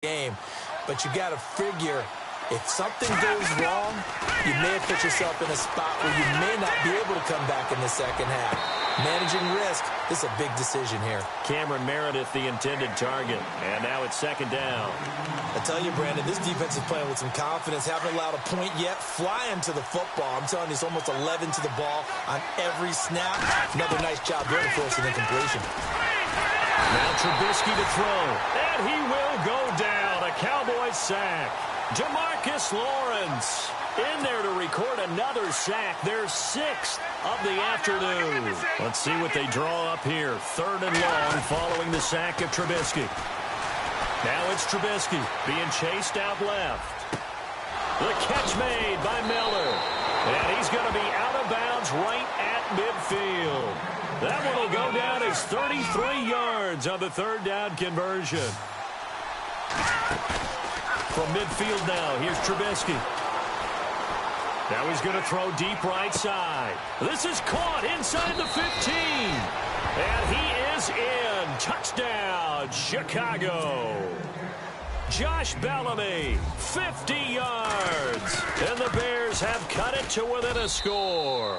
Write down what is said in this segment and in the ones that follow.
game. But you got to figure, if something goes wrong, you may have put yourself in a spot where you may not be able to come back in the second half. Managing risk is a big decision here. Cameron Meredith, the intended target. And now it's second down. I tell you, Brandon, this defense is playing with some confidence. Haven't allowed a point yet. Flying to the football. I'm telling you, it's almost 11 to the ball on every snap. Another nice job there to force an incompletion. Now Trubisky to throw. And he will go down. A Cowboys sack. DeMarcus Lawrence in there to record another sack. Their sixth of the afternoon. Let's see what they draw up here. Third and long following the sack of Trubisky. Now it's Trubisky being chased out left. The catch made by Miller. And he's going to be out of bounds right at midfield. That one will go down as 33 yards on the third down conversion. From midfield now, here's Trubisky. Now he's going to throw deep right side. This is caught inside the 15. And he is in. Touchdown, Chicago. Josh Bellamy, 50 yards. And the Bears have cut it to within a score.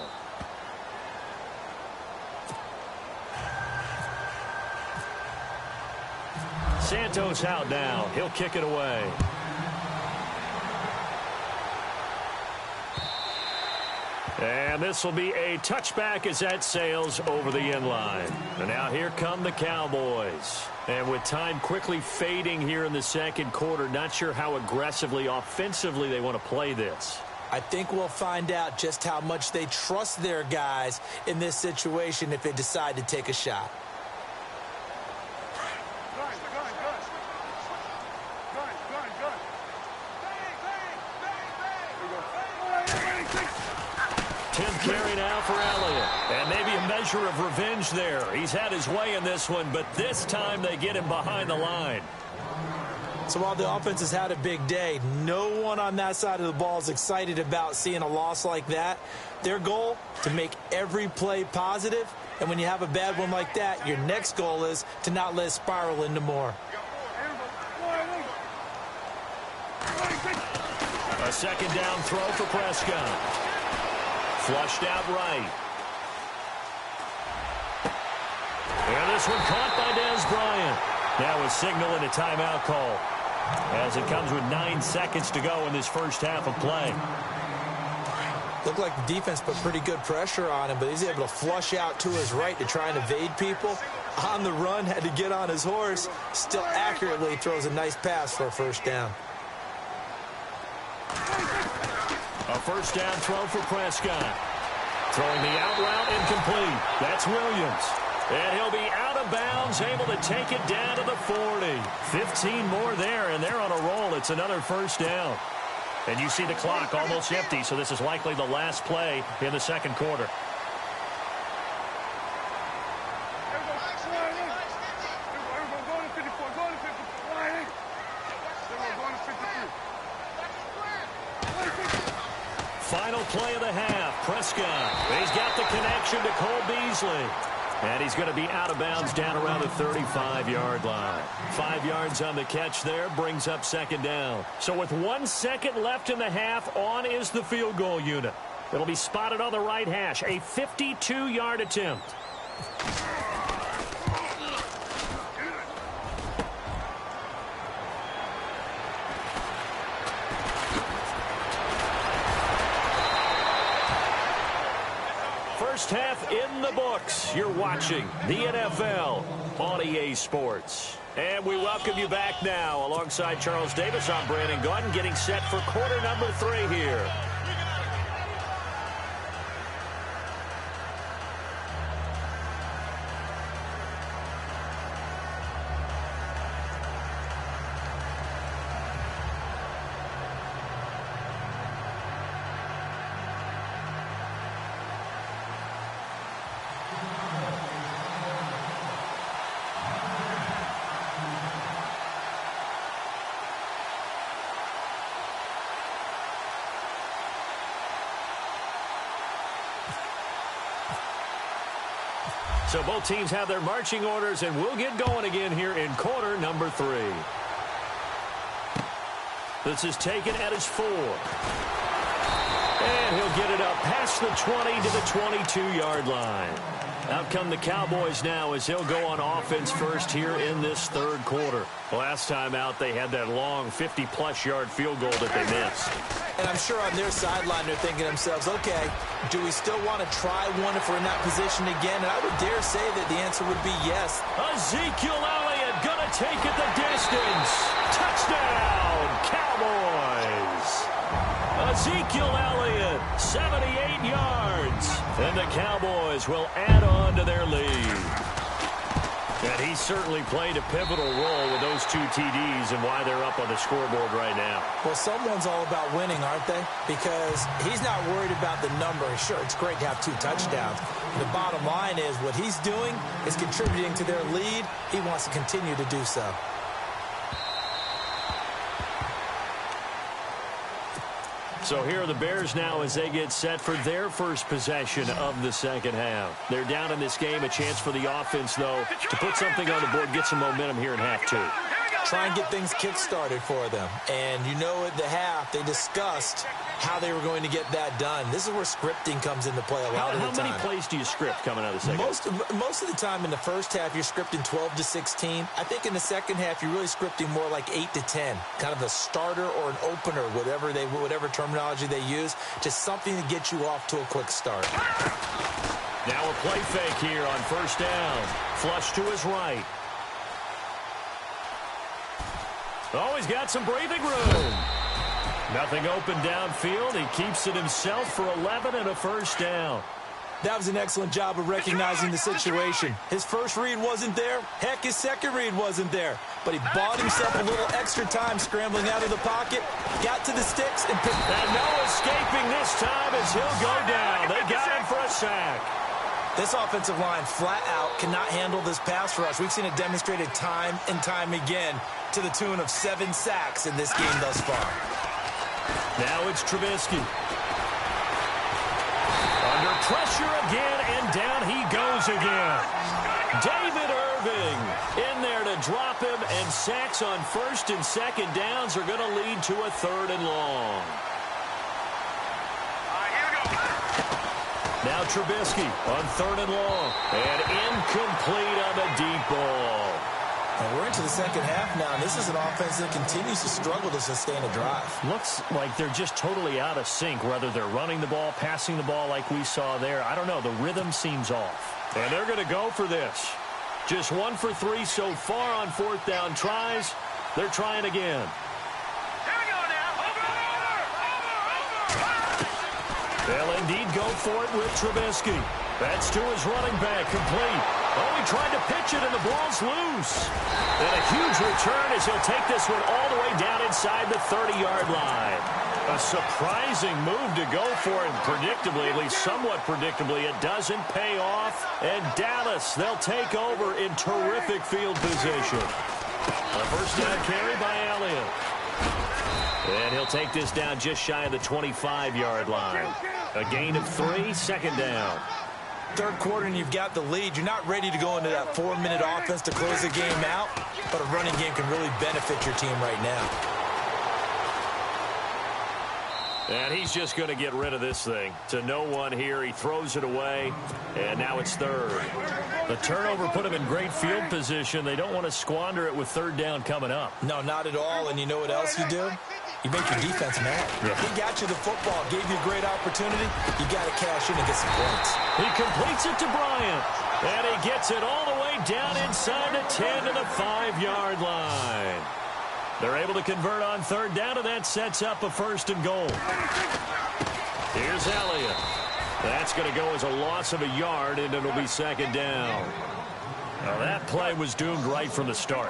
Santos out now. He'll kick it away. And this will be a touchback as that sails over the end line. And now here come the Cowboys. And with time quickly fading here in the second quarter, not sure how aggressively, offensively they want to play this. I think we'll find out just how much they trust their guys in this situation if they decide to take a shot. Carry now for Elliott. And maybe a measure of revenge there. He's had his way in this one, but this time they get him behind the line. So while the offense has had a big day, no one on that side of the ball is excited about seeing a loss like that. Their goal, to make every play positive. And when you have a bad one like that, your next goal is to not let it spiral into more. A second down throw for Prescott. Flushed out right. And this one caught by Dez Bryant. Now a signal and a timeout call as it comes with 9 seconds to go in this first half of play. Looked like the defense put pretty good pressure on him, but he's able to flush out to his right to try and evade people. On the run, had to get on his horse. Still accurately throws a nice pass for a first down. A first down throw for Prescott. Throwing the out route incomplete. That's Williams. And he'll be out of bounds, able to take it down to the 40. 15 more there, and they're on a roll. It's another first down. And you see the clock almost empty, so this is likely the last play in the second quarter. Final play of the half. Prescott. He's got the connection to Cole Beasley. And he's going to be out of bounds down around the 35-yard line. 5 yards on the catch there brings up second down. So with 1 second left in the half, on is the field goal unit. It'll be spotted on the right hash. A 52-yard attempt. First half in the books. You're watching the NFL on EA Sports. And we welcome you back now alongside Charles Davis. I'm Brandon Gunn, getting set for quarter number 3 here. So both teams have their marching orders, and we'll get going again here in quarter number 3. This is taken at his 4. And he'll get it up past the 20 to the 22-yard line. Out come the Cowboys now as he'll go on offense first here in this third quarter. Last time out, they had that long 50-plus yard field goal that they missed. And I'm sure on their sideline they're thinking to themselves, okay, do we still want to try one if we're in that position again? And I would dare say that the answer would be yes. Ezekiel Elliott gonna take it the distance. Touchdown, Cowboys. Ezekiel Elliott, 78 yards. And the Cowboys will add on to their lead. And he certainly played a pivotal role with those 2 TDs and why they're up on the scoreboard right now. Well, someone's all about winning, aren't they? Because he's not worried about the number. Sure, it's great to have 2 touchdowns. The bottom line is what he's doing is contributing to their lead. He wants to continue to do so. So here are the Bears now as they get set for their first possession of the second half. They're down in this game. A chance for the offense, though, to put something on the board, get some momentum here in half 2. Try and get things kick-started for them. And you know at the half, they discussed how they were going to get that done. This is where scripting comes into play a lot of the time. How many plays do you script coming out of the second half? Most of the time in the first half, you're scripting 12 to 16. I think in the second half, you're really scripting more like 8 to 10. Kind of a starter or an opener, whatever terminology they use. Just something to get you off to a quick start. Now a play fake here on first down. Flush to his right. Oh, he's got some breathing room. Nothing open downfield. He keeps it himself for 11 and a first down. That was an excellent job of recognizing the situation. His first read wasn't there. Heck, his second read wasn't there. But he bought himself a little extra time scrambling out of the pocket, got to the sticks, and picked. And no escaping this time as he'll go down. They got him for a sack. This offensive line flat out cannot handle this pass rush. We've seen it demonstrated time and time again to the tune of 7 sacks in this game thus far. Now it's Trubisky. Under pressure again, and down he goes again. David Irving in there to drop him, and sacks on first and second downs are going to lead to a 3rd and long. Now Trubisky on 3rd and long. And incomplete on the deep ball. And we're into the second half now, and this is an offense that continues to struggle to sustain a drive. Looks like they're just totally out of sync, whether they're running the ball, passing the ball like we saw there. I don't know. The rhythm seems off. And they're going to go for this. Just 1 for 3 so far on 4th down tries. They're trying again. They'll indeed go for it with Trubisky. That's to his running back, complete. Oh, he tried to pitch it, and the ball's loose. And a huge return as he'll take this one all the way down inside the 30-yard line. A surprising move to go for it, predictably, at least somewhat predictably. It doesn't pay off. And Dallas, they'll take over in terrific field position. A first down carry by Elliott. And he'll take this down just shy of the 25-yard line. A gain of 3, second down. Third quarter and you've got the lead. You're not ready to go into that 4-minute offense to close the game out, but a running game can really benefit your team right now. And he's just going to get rid of this thing. To no one here. He throws it away, and now it's 3rd. The turnover put him in great field position. They don't want to squander it with 3rd down coming up. No, not at all. And you know what else you do? You make your defense mad. Yeah. He got you the football, gave you a great opportunity. You got to cash in and get some points. He completes it to Bryant. And he gets it all the way down inside the 10 to the 5-yard line. They're able to convert on 3rd down, and that sets up a 1st and goal. Here's Elliott. That's going to go as a loss of a yard, and it'll be 2nd down. Now that play was doomed right from the start.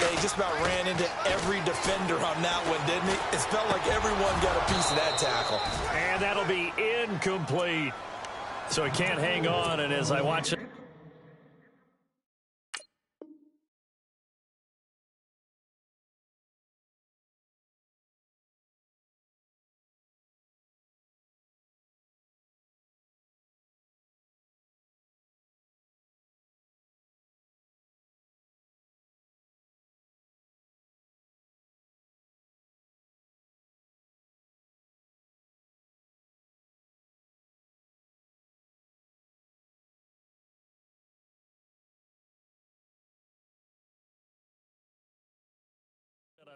He just about ran into every defender on that one, didn't he? It felt like everyone got a piece of that tackle. And that'll be incomplete. So he can't hang on, and as I watch it,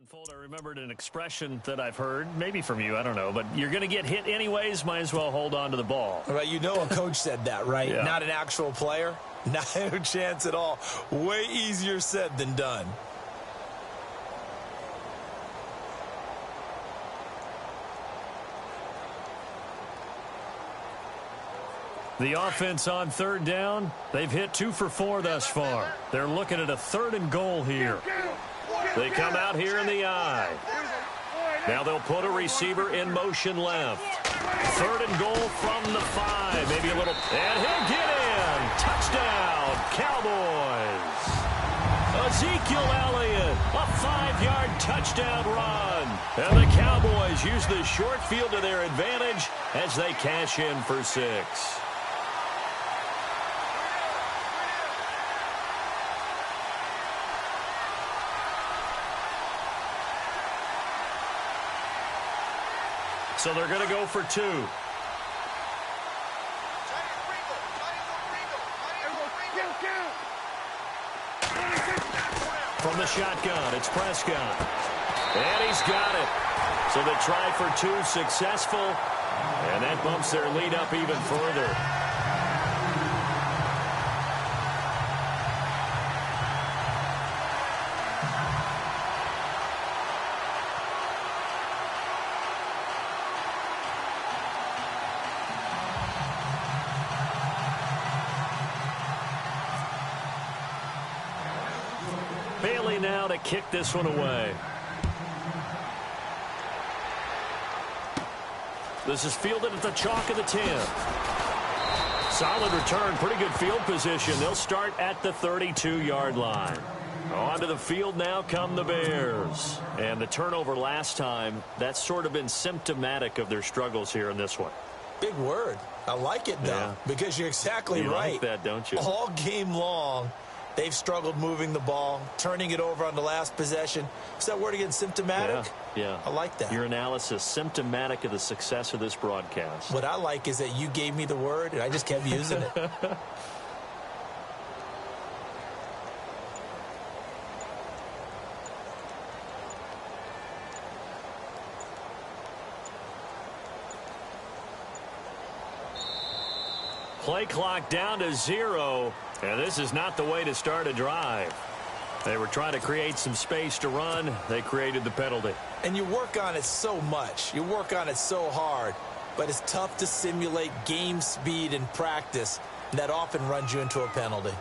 Unfold, I remembered an expression that I've heard, maybe from you, I don't know, but you're going to get hit anyways, might as well hold on to the ball. Right, you know a coach said that, right? Yeah. Not an actual player. No chance at all. Way easier said than done. The offense on third down, they've hit 2 for 4 thus far. They're looking at a 3rd and goal here. They come out here in the I. Now they'll put a receiver in motion left. 3rd and goal from the 5. Maybe a little, and he'll get in. Touchdown, Cowboys. Ezekiel Elliott, a 5-yard touchdown run. And the Cowboys use the short field to their advantage as they cash in for 6. So they're going to go for 2. From the shotgun, it's Prescott. And he's got it. So the try for 2 successful. And that bumps their lead up even further. Bailey now to kick this one away. This is fielded at the chalk of the 10. Solid return, pretty good field position. They'll start at the 32-yard line. Onto the field now come the Bears. And the turnover last time, that's sort of been symptomatic of their struggles here in this one. Big word. I like it, though, because you're exactly you right. Like that, don't you? All game long, they've struggled moving the ball, turning it over on the last possession. Is that word again, symptomatic? Yeah. I like that. Your analysis, symptomatic of the success of this broadcast. What I like is that you gave me the word, and I just kept using it. Play clock down to 0, and this is not the way to start a drive. They were trying to create some space to run. They created the penalty. And you work on it so much. You work on it so hard. But it's tough to simulate game speed in practice. And that often runs you into a penalty.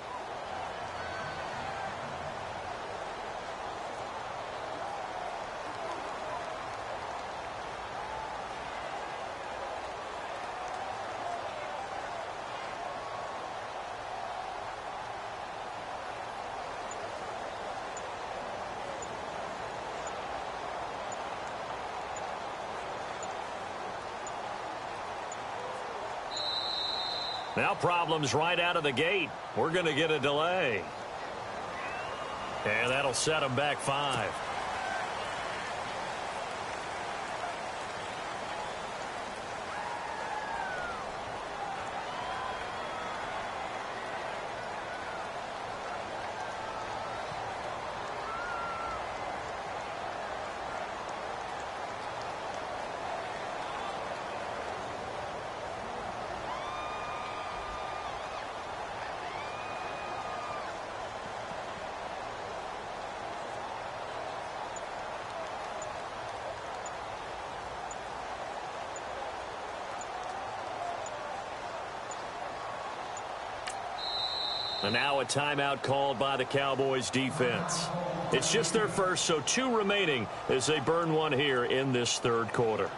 Now problems right out of the gate. We're going to get a delay. And that'll set them back 5. And now a timeout called by the Cowboys defense. It's just their first, so 2 remaining as they burn one here in this 3rd quarter.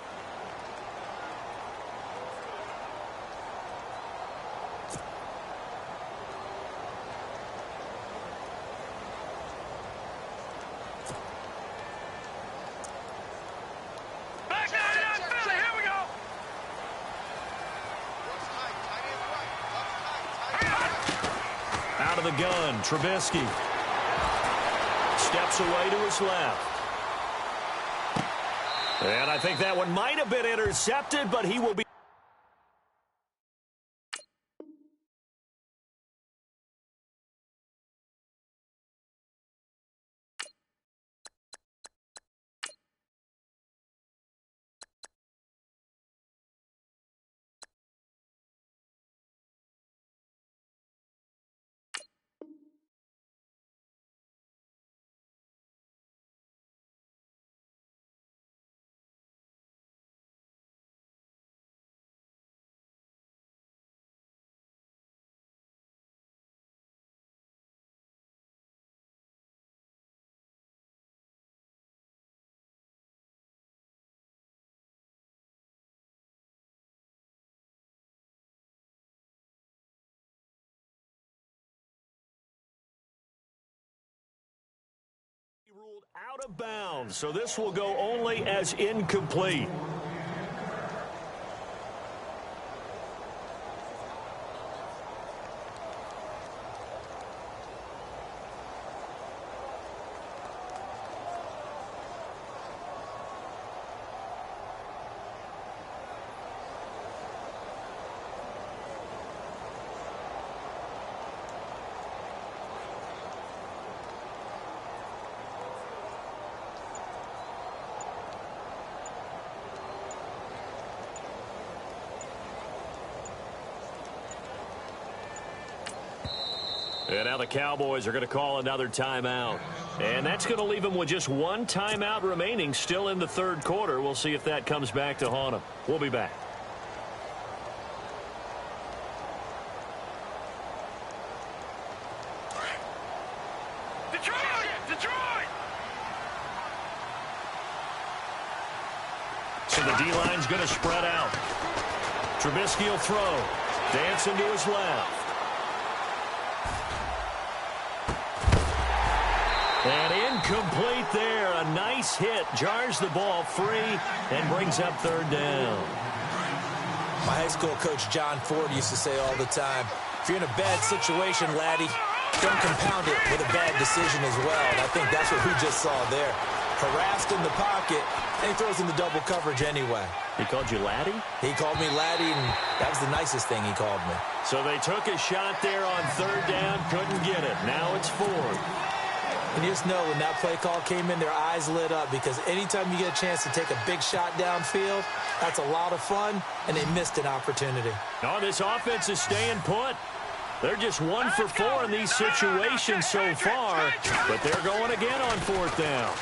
Out of the gun, Trubisky steps away to his left. And I think that one might have been intercepted, but he will be ruled out of bounds, so this will go only as incomplete. And now the Cowboys are going to call another timeout. And that's going to leave them with just one timeout remaining still in the third quarter. We'll see if that comes back to haunt them. We'll be back. Detroit! So the D-line's going to spread out. Trubisky will throw. Dancing to his left. And incomplete there. A nice hit. Jars the ball free and brings up third down. My high school coach, John Ford, used to say all the time, if you're in a bad situation, laddie, don't compound it with a bad decision as well. And I think that's what we just saw there. Harassed in the pocket, and he throws in the double coverage anyway. He called you laddie? He called me laddie, and that was the nicest thing he called me. So they took a shot there on third down, couldn't get it. Now it's fourth. And you just know when that play call came in, their eyes lit up because anytime you get a chance to take a big shot downfield, that's a lot of fun, and they missed an opportunity. No, this offense is staying put. They're just 1 for 4 in these situations so far, but they're going again on fourth down.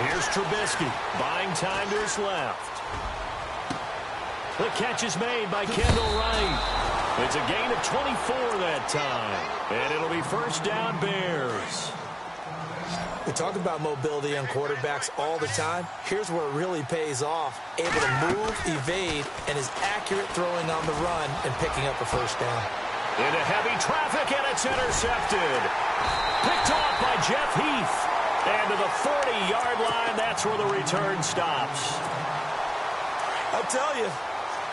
Here's Trubisky, buying time to his left. The catch is made by Kendall Wright. It's a gain of 24 that time, and it'll be first down Bears. We talk about mobility on quarterbacks all the time. Here's where it really pays off. Able to move, evade, and is accurate throwing on the run and picking up a first down. Into heavy traffic, and it's intercepted. Picked off by Jeff Heath. And to the 40-yard line, that's where the return stops. I'll tell you,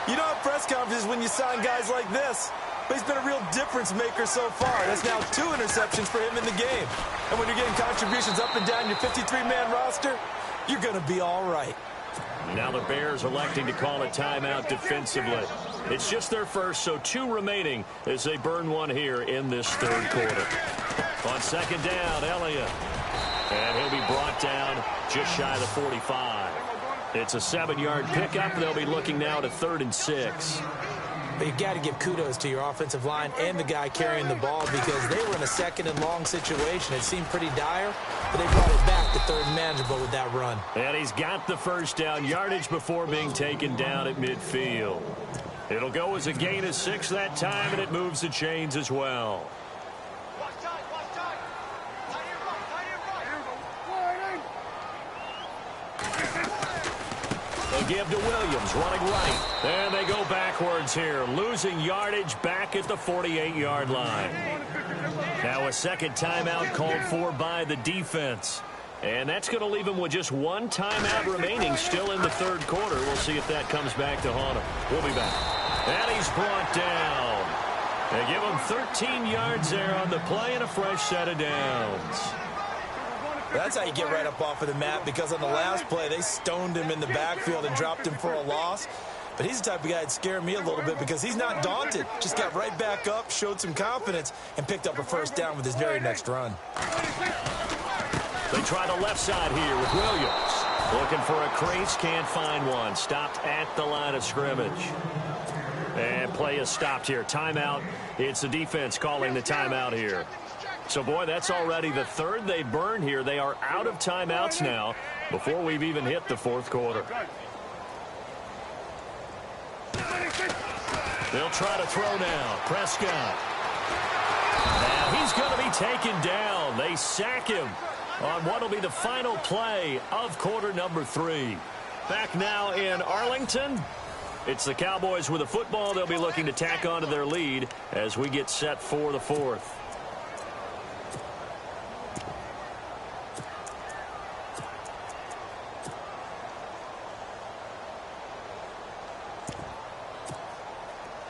you don't have press conferences when you sign guys like this. But he's been a real difference maker so far. That's now 2 interceptions for him in the game. And when you're getting contributions up and down your 53-man roster, you're going to be all right. Now the Bears electing to call a timeout defensively. It's just their first, so 2 remaining as they burn one here in this third quarter. On second down, Elliott. And he'll be brought down just shy of the 45. It's a 7-yard pickup. They'll be looking now to 3rd and 6. But you've got to give kudos to your offensive line and the guy carrying the ball because they were in a 2nd and long situation. It seemed pretty dire, but they brought it back to 3rd and manageable with that run. And he's got the first down yardage before being taken down at midfield. It'll go as a gain of 6 that time, and it moves the chains as well. They'll give to Williams, running right. And they go backwards here, losing yardage back at the 48-yard line. Now a second timeout called for by the defense. And that's going to leave them with just 1 timeout remaining still in the third quarter. We'll see if that comes back to haunt him. We'll be back. And he's brought down. They give him 13 yards there on the play and a fresh set of downs. That's how you get right up off of the mat because on the last play, they stoned him in the backfield and dropped him for a loss. But he's the type of guy that scared me a little bit because he's not daunted. Just got right back up, showed some confidence, and picked up a first down with his very next run. They try the left side here with Williams. Looking for a crease, can't find one. Stopped at the line of scrimmage. And play is stopped here. Timeout. It's the defense calling the timeout here. So, boy, that's already the 3rd they burn here. They are out of timeouts now before we've even hit the 4th quarter. They'll try to throw now. Prescott. Now he's going to be taken down. They sack him on what will be the final play of quarter number 3. Back now in Arlington. It's the Cowboys with the football. They'll be looking to tack on to their lead as we get set for the 4th.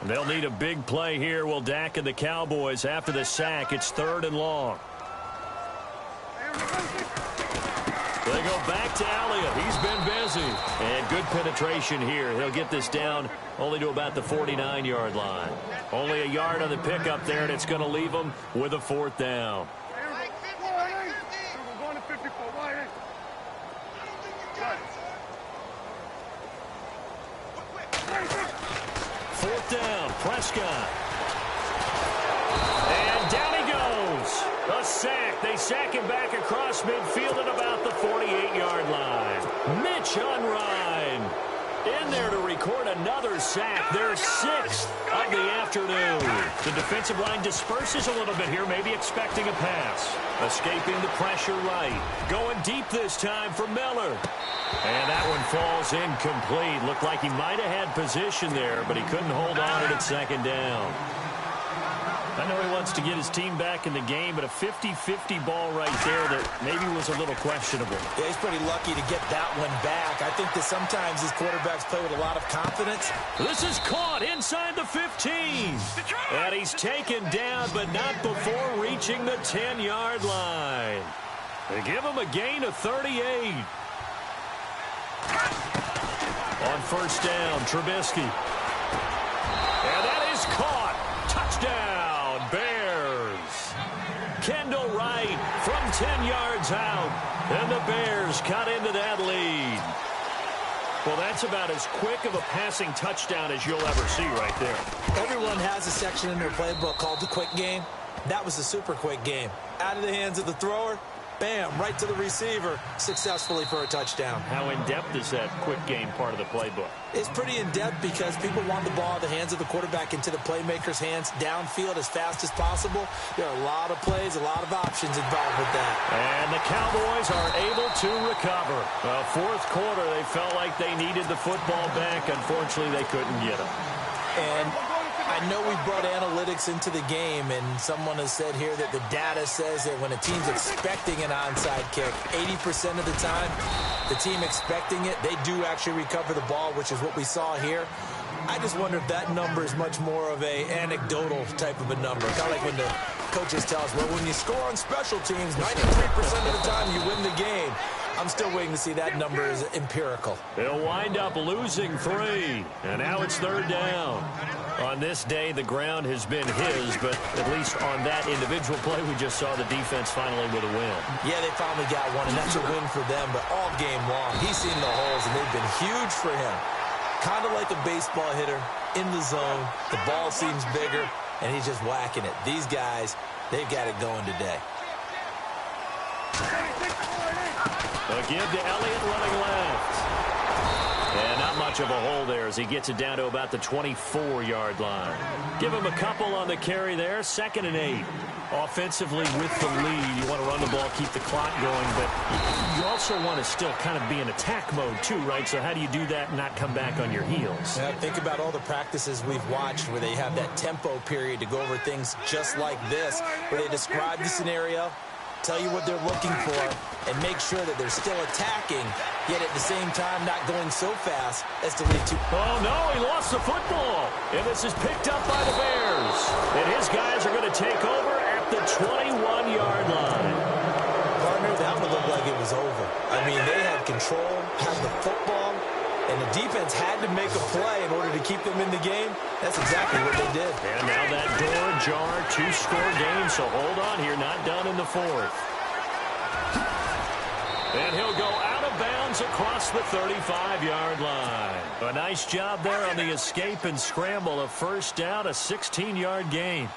They'll need a big play here. Will Dak and the Cowboys after the sack. It's 3rd and long. They go back to Elliott. He's been busy. And good penetration here. He'll get this down only to about the 49-yard line. Only a yard on the pickup there, and it's going to leave them with a 4th down. Fourth down, Prescott. And down he goes. A sack. They sack him back across midfield at about the 48-yard line. Mitch Unrein in there to record another sack. Their 6th of the afternoon. The defensive line disperses a little bit here, maybe expecting a pass. Escaping the pressure right. Going deep this time for Miller. And that one falls incomplete. Looked like he might have had position there, but he couldn't hold on to it at 2nd down. I know he wants to get his team back in the game, but a 50-50 ball right there that maybe was a little questionable. Yeah, he's pretty lucky to get that one back. I think that sometimes these quarterbacks play with a lot of confidence. This is caught inside the 15. And he's taken down, but not before reaching the 10-yard line. They give him a gain of 38. On 1st down, Trubisky. And that is caught. Touchdown, Bears. Kendall Wright from 10 yards out. And the Bears cut into that lead. Well, that's about as quick of a passing touchdown as you'll ever see right there. Everyone has a section in their playbook called the quick game. That was the super quick game. Out of the hands of the thrower. Bam, right to the receiver, successfully for a touchdown. How in-depth is that quick game part of the playbook? It's pretty in-depth because people want the ball in the hands of the quarterback into the playmaker's hands downfield as fast as possible. There are a lot of plays, a lot of options involved with that. And the Cowboys are able to recover. Well, 4th quarter, they felt like they needed the football back. Unfortunately, they couldn't get it. And I know we brought analytics into the game, and someone has said here that the data says that when a team's expecting an onside kick, 80% of the time, the team expecting it, they do actually recover the ball, which is what we saw here. I just wonder if that number is much more of a anecdotal type of a number. Kind of like when the coaches tell us, well, when you score on special teams, 93% of the time you win the game. I'm still waiting to see that number is empirical. They'll wind up losing 3, and now it's 3rd down. On this day, the ground has been his, but at least on that individual play, we just saw the defense finally with a win. Yeah, they finally got one, and that's a win for them, but all game long, he's seen the holes, and they've been huge for him. Kind of like a baseball hitter in the zone. The ball seems bigger, and he's just whacking it. These guys, they've got it going today. A give to Elliott running left. And not much of a hole there as he gets it down to about the 24-yard line. Give him a couple on the carry there. 2nd and 8. Offensively with the lead, you want to run the ball, keep the clock going, but you also want to still kind of be in attack mode too, right? So how do you do that and not come back on your heels? Yeah, think about all the practices we've watched where they have that tempo period to go over things just like this, where they describe the scenario, tell you what they're looking for, and make sure that they're still attacking, yet at the same time not going so fast as to lead to... Oh, no, he lost the football. And this is picked up by the Bears. And his guys are going to take over at the 21-yard line. Partner, that would look like it was over. I mean, they had control, had the football, and the defense had to make a play in order to keep them in the game. That's exactly what they did. And now that door ajar, 2-score game, so hold on here, not done in the 4th. And he'll go out of bounds across the 35-yard line. A nice job there on the escape and scramble. A 1st down, a 16-yard gain.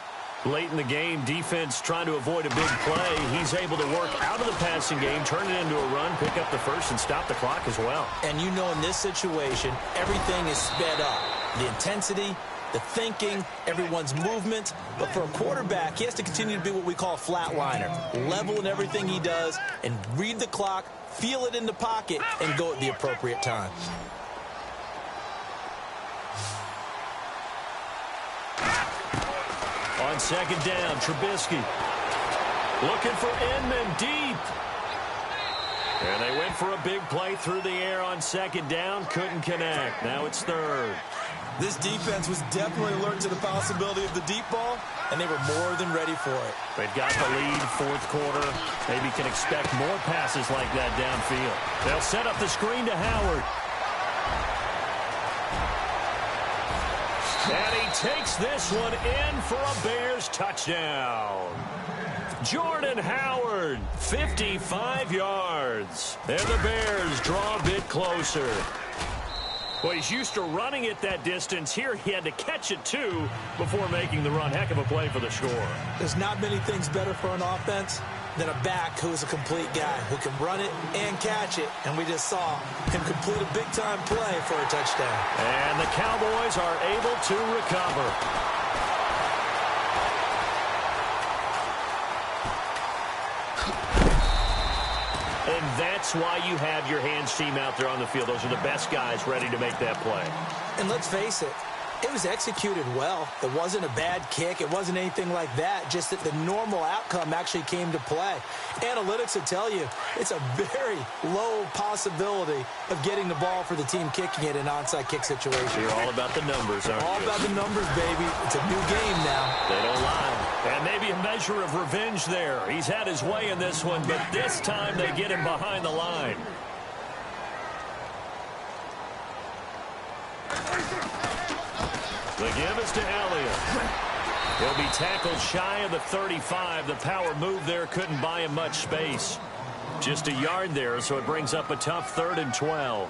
Late in the game, defense trying to avoid a big play. He's able to work out of the passing game, turn it into a run, pick up the 1st, and stop the clock as well. And you know in this situation, everything is sped up. The intensity, the thinking, everyone's movement. But for a quarterback, he has to continue to be what we call a flatliner. Level in everything he does and read the clock, feel it in the pocket, and go at the appropriate time. On 2nd down, Trubisky looking for Inman deep. And they went for a big play through the air on second down. Couldn't connect. Now it's third. This defense was definitely alert to the possibility of the deep ball, and they were more than ready for it. They've got the lead, fourth quarter. Maybe can expect more passes like that downfield. They'll set up the screen to Howard. And he takes this one in for a Bears touchdown. Jordan Howard, 55 yards. And the Bears draw a bit closer. Well, he's used to running it that distance. Here he had to catch it, too, before making the run. Heck of a play for the score. There's not many things better for an offense than a back who's a complete guy who can run it and catch it. And we just saw him complete a big-time play for a touchdown. And the Cowboys are able to recover. And that's why you have your hands team out there on the field. Those are the best guys ready to make that play. And let's face it, it was executed well. It wasn't a bad kick. It wasn't anything like that. Just that the normal outcome actually came to play. Analytics will tell you it's a very low possibility of getting the ball for the team kicking it in an onside kick situation. You're all about the numbers, aren't you? All about the numbers, baby. It's a new game now. They don't lie. And maybe a measure of revenge there. He's had his way in this one, but this time they get him behind the line. The give is to Elliott. He'll be tackled shy of the 35. The power move there couldn't buy him much space. Just a yard there, so it brings up a tough 3rd and 12.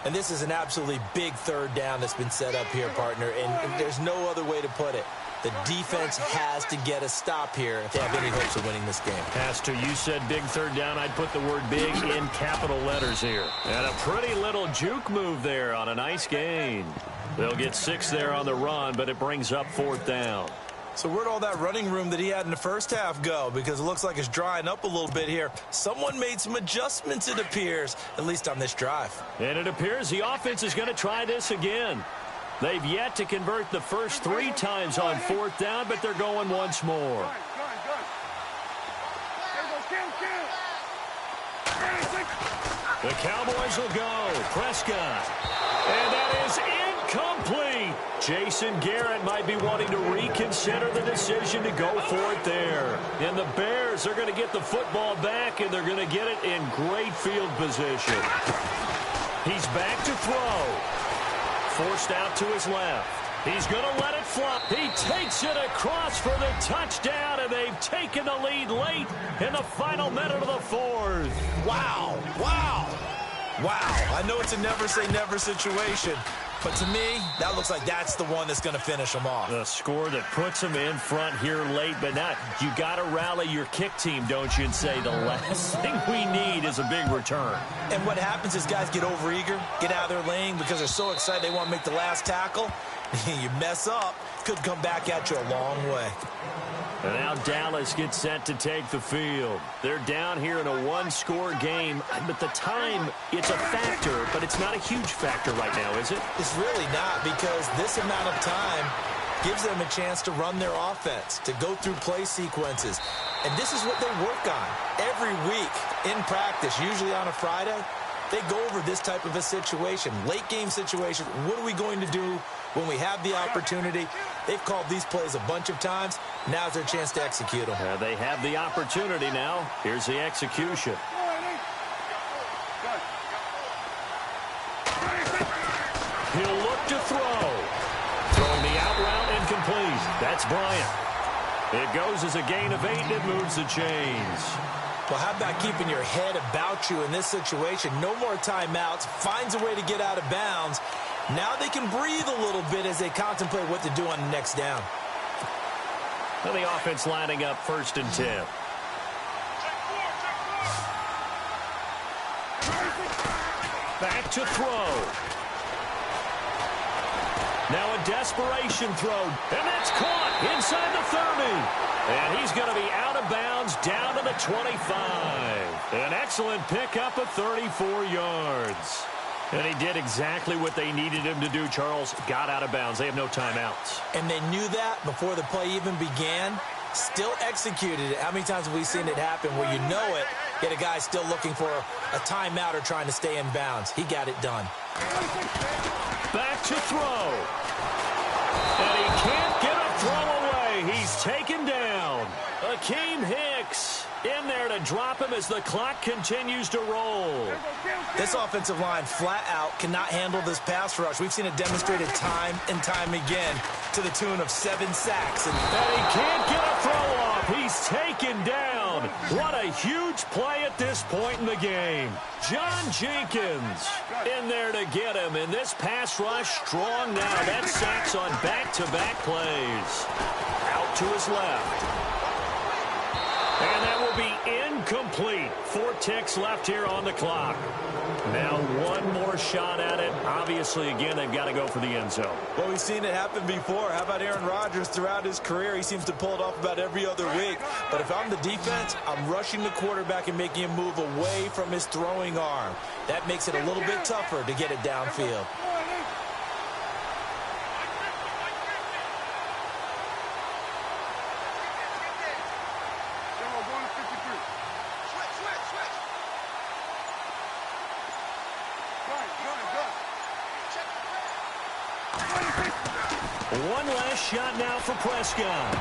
And this is an absolutely big third down that's been set up here, partner, and there's no other way to put it. The defense has to get a stop here if they have any hopes of winning this game. Has to. You said big third down. I'd put the word big in capital letters here. And a pretty little juke move there on a nice gain. They'll get 6 there on the run, but it brings up 4th down. So where'd all that running room that he had in the first half go? Because it looks like it's drying up a little bit here. Someone made some adjustments, it appears, at least on this drive. And it appears the offense is going to try this again. They've yet to convert the first 3 times on 4th down, but they're going once more. The Cowboys will go. Prescott. And that is incomplete. Jason Garrett might be wanting to reconsider the decision to go for it there. And the Bears are going to get the football back, and they're going to get it in great field position. He's back to throw. Forced out to his left. He's going to let it fly. He takes it across for the touchdown, and they've taken the lead late in the final minute of the 4th. Wow. Wow. Wow. I know it's a never-say-never situation, but to me, that looks like that's the one that's going to finish them off. The score that puts them in front here late, but not. You got to rally your kick team, don't you, and say the last thing we need is a big return. And what happens is guys get overeager, get out of their lane because they're so excited they want to make the last tackle. You mess up, could come back at you a long way. And now Dallas gets set to take the field. They're down here in a 1-score game, but the time, it's a factor, but it's not a huge factor right now, is it? It's really not, because this amount of time gives them a chance to run their offense, to go through play sequences. And this is what they work on every week in practice, usually on a Friday. They go over this type of a situation, late game situation. What are we going to do when we have the opportunity? They've called these plays a bunch of times. Now's their chance to execute them. They have the opportunity now. Here's the execution. He'll look to throw. Throwing the out route incomplete. That's Bryant. It goes as a gain of 8, and it moves the chains. Well, how about keeping your head about you in this situation? No more timeouts. Finds a way to get out of bounds. Now they can breathe a little bit as they contemplate what to do on the next down. And the offense lining up 1st and 10. Back to throw. Now a desperation throw. And that's caught inside the 30. And he's going to be out of bounds down to the 25. An excellent pickup of 34 yards. And he did exactly what they needed him to do, Charles. Got out of bounds. They have no timeouts. And they knew that before the play even began. Still executed it. How many times have we seen it happen where you know it, Yet a guy still looking for a timeout or trying to stay in bounds. He got it done. Back to throw. And he can't get a throw away. He's taken down. Akeem Hicks in there to drop him as the clock continues to roll. This offensive line flat out cannot handle this pass rush. We've seen it demonstrated time and time again to the tune of 7 sacks. And he can't get a throw off. He's taken down. What a huge play at this point in the game. John Jenkins in there to get him. And this pass rush strong now. That sacks on back-to-back plays. Out to his left. And that will be incomplete. 4 ticks left here on the clock. Now one more shot at it. Obviously, again, they've got to go for the end zone. Well, we've seen it happen before. How about Aaron Rodgers throughout his career? He seems to pull it off about every other week. But if I'm the defense, I'm rushing the quarterback and making him move away from his throwing arm. That makes it a little bit tougher to get it downfield. One last shot now for Prescott.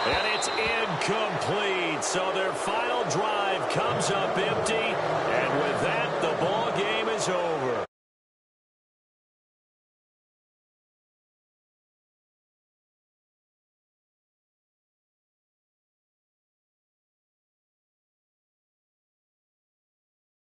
And it's incomplete. So their final drive comes up empty. And with that, the ball game is over.